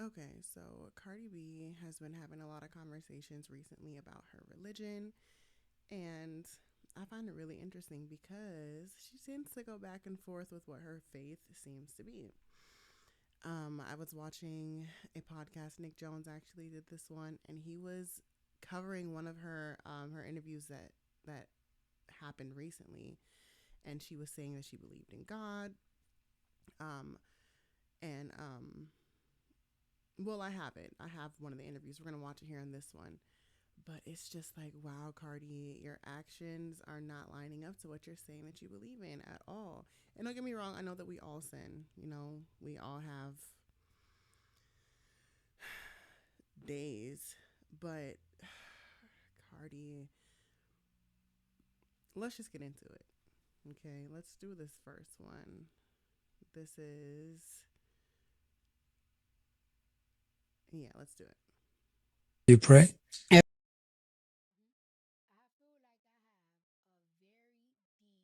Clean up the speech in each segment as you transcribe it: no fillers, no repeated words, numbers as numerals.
Okay, so Cardi B has been having a lot of conversations recently about her religion, and I find it really interesting because she tends to go back and forth with what her faith seems to be. I was watching a podcast. Nick Jones actually did this one, and he was covering one of her interviews that happened recently, and she was saying that she believed in God. Um, and Well, I have it. I have one of the interviews. We're gonna watch it here in this one. But it's just like, wow, Cardi, your actions are not lining up to what you're saying that you believe in at all. And don't get me wrong, I know that we all sin. You know, we all have days. But Cardi, let's just get into it. Okay, let's do this first one. This is, yeah, let's do it. You pray? I feel like I have a very deep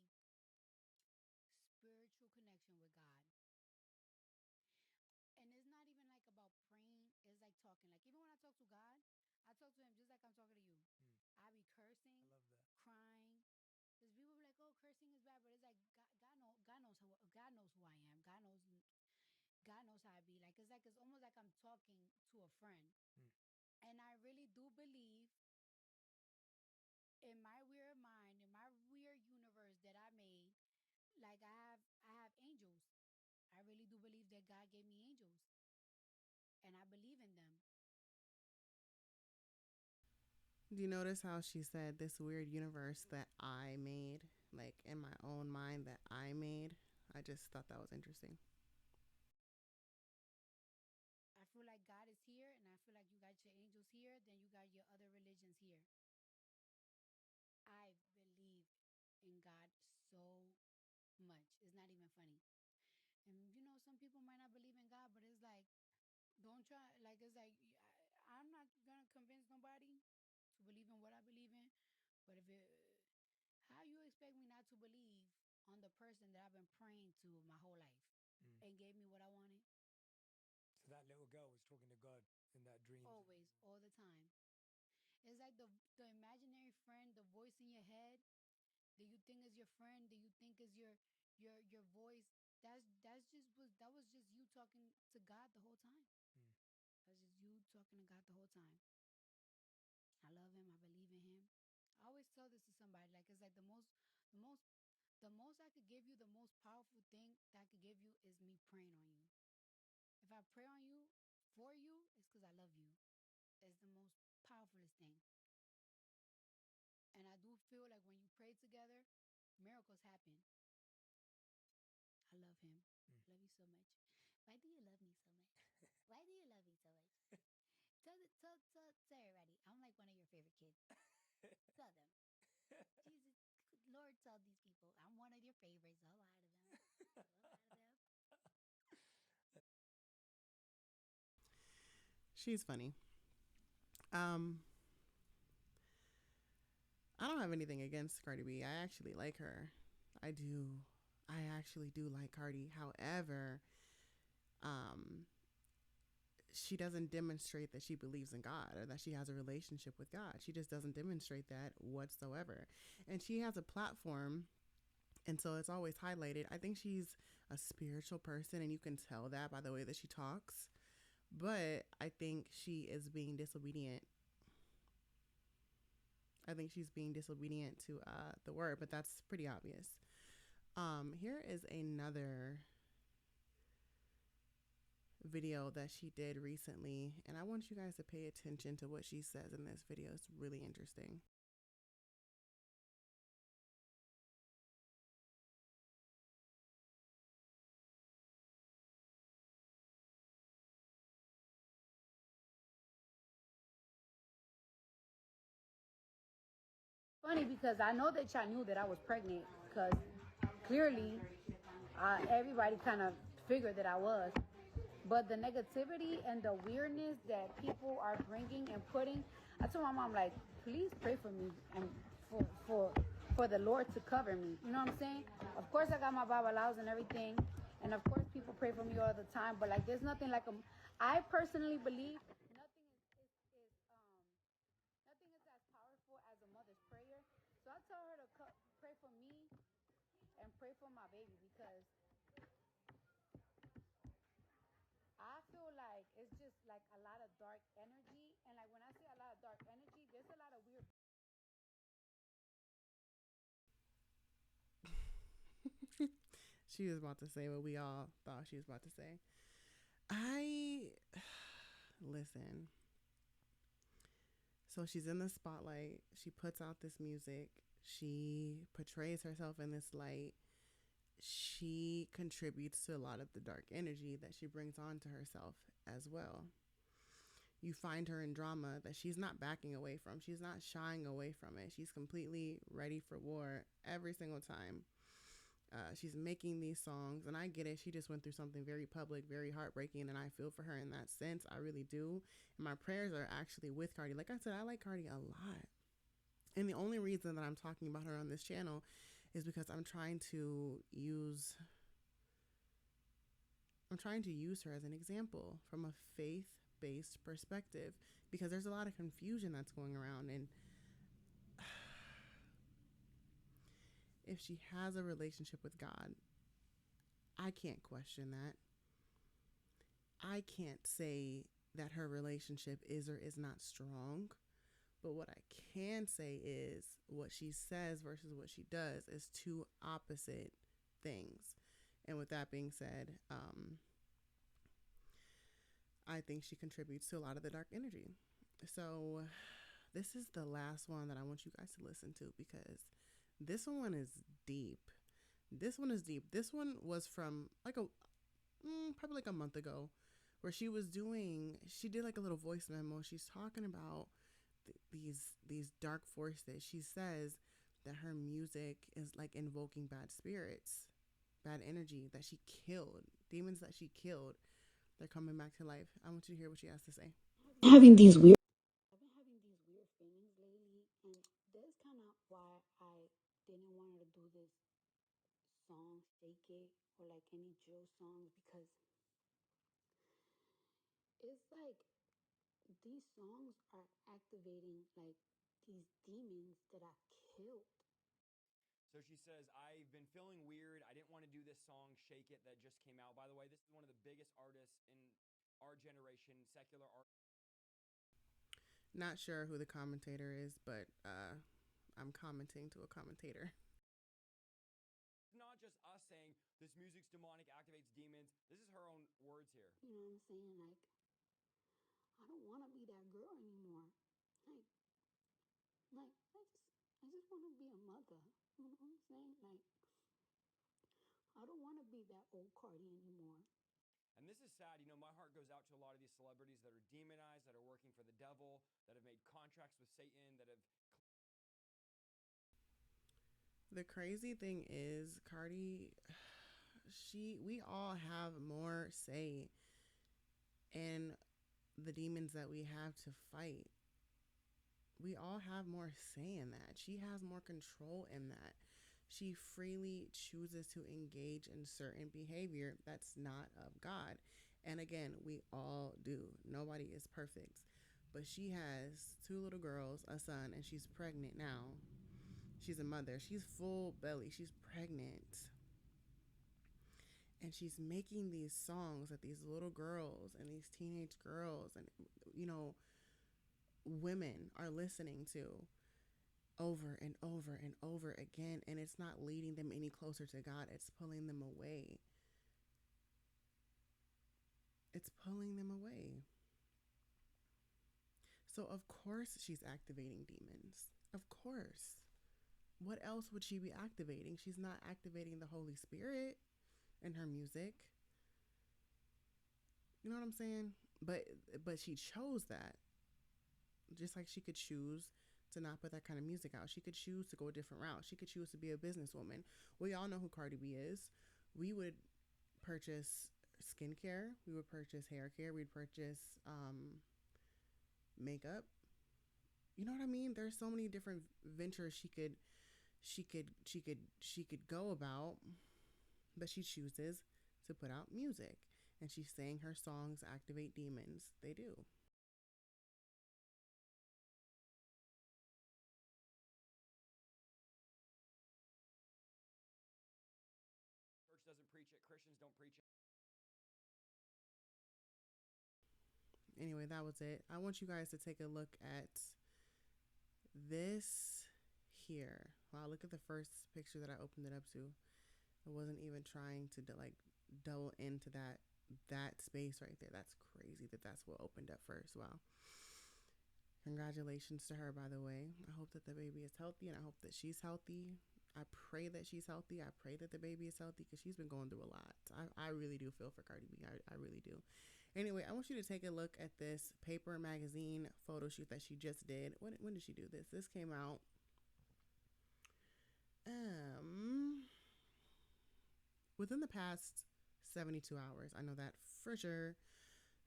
spiritual connection with God. And it's not even like about praying, it's like talking. Like even when I talk to God, I talk to him just like I'm talking to you. I be cursing, crying. Because people be like, "Oh, cursing is bad," but it's like God knows who I am. God knows how I be. Like it's almost like I'm talking to a friend. And I really do believe in my weird mind, in my weird universe that I made, like I have angels. I really do believe that God gave me angels and I believe in them. Do you notice how she said this weird universe that I made? Like in my own mind that I made? I just thought that was interesting. I feel like God is here and I feel like you got your angels here, then you got your other religions here. I believe in God so much. It's not even funny. And some people might not believe in God, but it's like don't try like it's like I'm not gonna convince nobody to believe in what I believe in. But if it how you expect me not to believe on the person that I've been praying to my whole life and gave me what I wanted? So that little girl was talking to God in that dream. Always, all the time. It's like the imaginary friend, the voice in your head that you think is your friend, that you think is your voice. That was just you talking to God the whole time. That's just you talking to God the whole time. I love him. I believe in him. I always tell this to somebody. Like it's like the most, the most I could give you, the most powerful thing that I could give you is me praying on you. If I pray on you for you, it's because I love you. It's the most powerfulest thing. And I do feel like when you pray together, miracles happen. I love him. Love you so much. Why do you love me so much? Why do you love me so much? Tell everybody. I'm like one of your favorite kids. Tell them. Jesus, Lord, tell these people I'm one of your favorites. A lot of them. A lot of them. She's funny. Um, I don't have anything against Cardi B. I actually like her. I do. I actually do like Cardi. However, um, she doesn't demonstrate that she believes in God or that she has a relationship with God. She just doesn't demonstrate that whatsoever. And she has a platform, and so it's always highlighted. I think she's a spiritual person, and you can tell that by the way that she talks. But I think she is being disobedient. I think she's being disobedient to the word, but that's pretty obvious. Here is another video that she did recently, and I want you guys to pay attention to what she says in this video. It's really interesting. Funny because I know that y'all knew that I was pregnant because clearly everybody kind of figured that I was. But the negativity and the weirdness that people are bringing and putting, I told my mom like, please pray for me and for the Lord to cover me. You know what I'm saying? Of course, I got my babalaos and everything, and of course, people pray for me all the time, but like there's nothing like a. I personally believe nothing nothing is as powerful as a mother's prayer. So I tell her to pray for me and pray for my baby because I feel like it's just like a lot of dark energy, and like when I say a lot of dark energy, there's a lot of weird. She was about to say what we all thought she was about to say. I listen. So she's in the spotlight. She puts out this music. She portrays herself in this light. She contributes to a lot of the dark energy that she brings onto herself as well. You find her in drama that she's not backing away from. She's not shying away from it. She's completely ready for war every single time. She's making these songs, and I get it. She just went through something very public, very heartbreaking, and I feel for her in that sense. I really do. And my prayers are actually with Cardi. Like I said, I like Cardi a lot. And the only reason that I'm talking about her on this channel is because I'm trying to use her as an example from a faith-based perspective, because there's a lot of confusion that's going around. And if she has a relationship with God, I can't question that. I can't say that her relationship is or is not strong. But what I can say is what she says versus what she does is two opposite things. And with that being said, I think she contributes to a lot of the dark energy. So this is the last one that I want you guys to listen to, because this one is deep. This one is deep. This one was from like probably like a month ago, where she did like a little voice memo. She's talking about these dark forces. She says that her music is like invoking bad spirits, bad energy that she killed, demons that she killed. They're coming back to life. I want you to hear what she has to say. Having these weird. I've been having these weird feelings lately, and that's kind of why I didn't want to do this song, "Shake It," or like any drill songs, because it's like these songs are activating like these demons that I killed. So she says, I've been feeling weird. I didn't want to do this song, Shake It, that just came out. By the way, this is one of the biggest artists in our generation, secular art. Not sure who the commentator is, but I'm commenting to a commentator. It's not just us saying this music's demonic, activates demons. This is her own words here. You know what I'm saying? Like, I don't want to be that girl anymore. Like, I just want to be a mother. You know what I'm saying? Like, I don't want to be that old Cardi anymore. And this is sad. You know, my heart goes out to a lot of these celebrities that are demonized, that are working for the devil, that have made contracts with Satan, that have. The crazy thing is, Cardi, we all have more say in the demons that we have to fight. We all have more say in that. She has more control in that. She freely chooses to engage in certain behavior that's not of God. And again, we all do. Nobody is perfect. But she has two little girls, a son, and she's pregnant now. She's a mother. She's full belly. She's pregnant. And she's making these songs that these little girls and these teenage girls and, you know, women are listening to over and over and over again. And it's not leading them any closer to God. It's pulling them away. It's pulling them away. So, of course, she's activating demons. Of course. What else would she be activating? She's not activating the Holy Spirit in her music. You know what I'm saying? But she chose that. Just like she could choose to not put that kind of music out. She could choose to go a different route. She could choose to be a businesswoman. We all know who Cardi B is. We would purchase skincare. We would purchase hair care. We'd purchase makeup. You know what I mean? There's so many different ventures she could go about, but she chooses to put out music. And she's saying her songs activate demons. They do. Church doesn't preach it. Christians don't preach it. Anyway, that was it. I want you guys to take a look at this here. Wow, look at the first picture that I opened it up to. I wasn't even trying to like delve into that space right there. That's crazy that's what opened up first. Wow. Congratulations to her, by the way. I hope that the baby is healthy, and I hope that she's healthy. I pray that she's healthy. I pray that the baby is healthy because she's been going through a lot. I really do feel for Cardi B. I really do. Anyway, I want you to take a look at this Paper Magazine photo shoot that she just did. When did she do this? This came out within the past 72 hours. I know that for sure.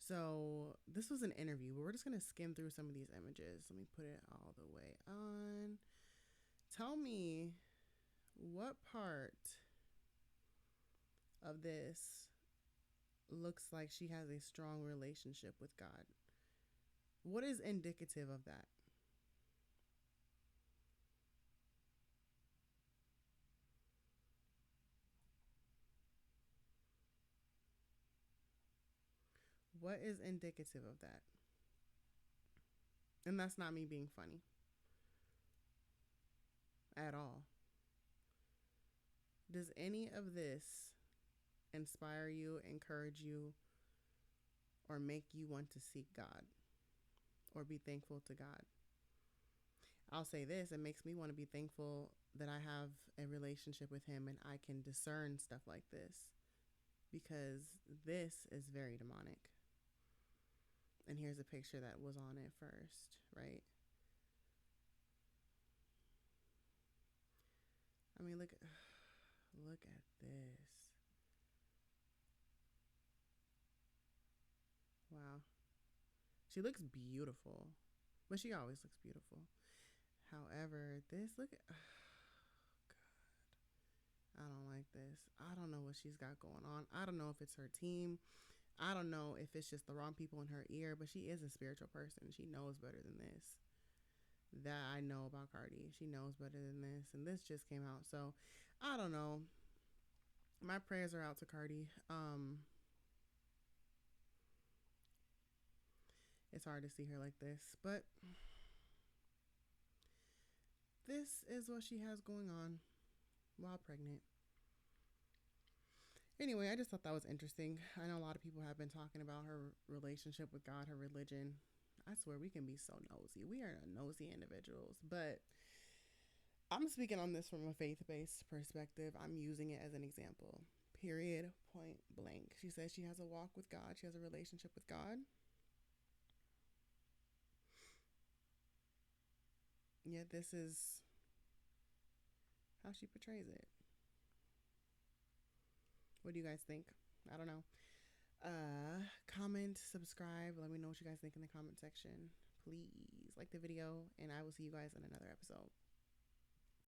So this was an interview, but we're just going to skim through some of these images. Let me put it all the way on. Tell me what part of this looks like she has a strong relationship with God. What is indicative of that? What is indicative of that? And that's not me being funny at all. Does any of this inspire you, encourage you, or make you want to seek God or be thankful to God? I'll say this, it makes me want to be thankful that I have a relationship with Him and I can discern stuff like this, because this is very demonic. And here's a picture that was on it first, right? I mean, look at this. Wow. She looks beautiful, but she always looks beautiful. However, this look at God. I don't like this. I don't know what she's got going on. I don't know if it's her team. I don't know if it's just the wrong people in her ear, but she is a spiritual person. She knows better than this. That I know about Cardi. She knows better than this. And this just came out. So I don't know. My prayers are out to Cardi. It's hard to see her like this, but this is what she has going on while pregnant. Anyway, I just thought that was interesting. I know a lot of people have been talking about her relationship with God, her religion. I swear we can be so nosy. We are nosy individuals, but I'm speaking on this from a faith-based perspective. I'm using it as an example. Period. Point blank. She says she has a walk with God. She has a relationship with God. Yet this is how she portrays it. What do you guys think? I don't know. Comment, subscribe. Let me know what you guys think in the comment section. Please like the video, and I will see you guys in another episode.